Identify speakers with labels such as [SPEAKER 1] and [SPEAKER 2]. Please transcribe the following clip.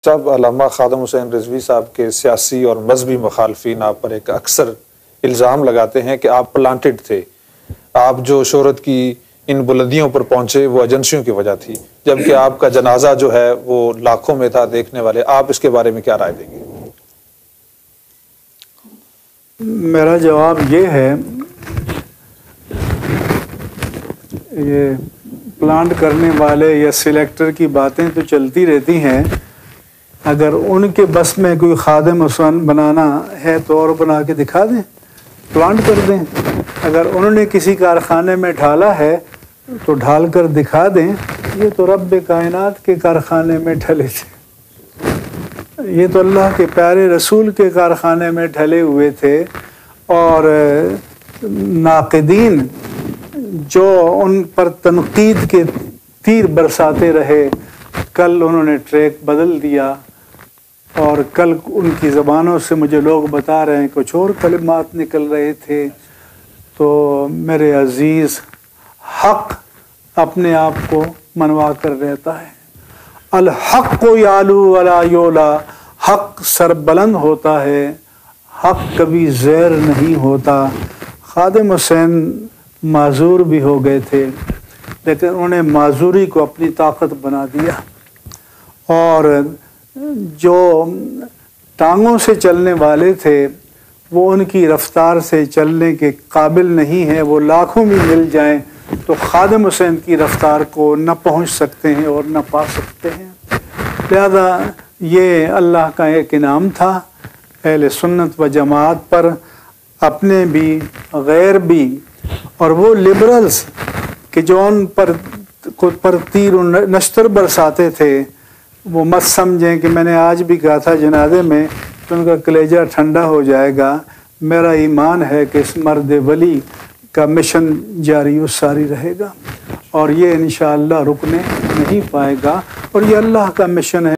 [SPEAKER 1] تب علامہ خادم حسین رضوی صاحب کے سیاسی اور مذہبی مخالفین آپ پر ایک اکثر الزام لگاتے ہیں کہ آپ پلانٹڈ تھے، آپ جو شہرت کی ان بلندیوں پر پہنچے وہ ایجنسیوں کی وجہ تھی، جبکہ آپ کا جنازہ جو ہے وہ لاکھوں میں تھا دیکھنے والے۔ آپ اس کے بارے میں کیا رائے دیں گے؟
[SPEAKER 2] میرا جواب یہ ہے، یہ پلانٹ کرنے والے یا سلیکٹر کی باتیں تو چلتی رہتی ہیں، اگر ان کے بس میں کوئی خادم حسین بنانا ہے تو اور بنا کے دکھا دیں، پلانٹ کر دیں۔ اگر انہوں نے کسی کارخانے میں ڈھالا ہے تو ڈھال کر دکھا دیں۔ یہ تو رب کائنات کے کارخانے میں ڈھلے تھے، یہ تو اللہ کے پیارے رسول کے کارخانے میں ڈھلے ہوئے تھے، اور ناقدین جو ان پر تنقید کے تیر برساتے رہے، کل انہوں نے ٹریک بدل دیا، اور کل ان کی زبانوں سے مجھے لوگ بتا رہے ہیں کچھ اور کلمات نکل رہے تھے۔ تو میرے عزیز، حق اپنے آپ کو منوا کر رہتا ہے۔ الحق یعلو ولا یولا، حق سربلند ہوتا ہے، حق کبھی زیر نہیں ہوتا۔ خادم حسین معذور بھی ہو گئے تھے، لیکن انہوں نے معذوری کو اپنی طاقت بنا دیا، اور جو ٹانگوں سے چلنے والے تھے وہ ان کی رفتار سے چلنے کے قابل نہیں ہیں۔ وہ لاکھوں بھی مل جائیں تو خادم حسین کی رفتار کو نہ پہنچ سکتے ہیں اور نہ پا سکتے ہیں۔ لہذا یہ اللہ کا ایک انعام تھا اہل سنت و جماعت پر، اپنے بھی غیر بھی، اور وہ لبرلز کہ جو ان پر تیر و نشتر برساتے تھے، وہ مت سمجھیں کہ میں نے آج بھی کہا تھا جنازے میں کہ ان کا کلیجہ ٹھنڈا ہو جائے گا۔ میرا ایمان ہے کہ اس مرد ولی کا مشن جاری و ساری رہے گا، اور یہ انشاءاللہ رکنے نہیں پائے گا، اور یہ اللہ کا مشن ہے۔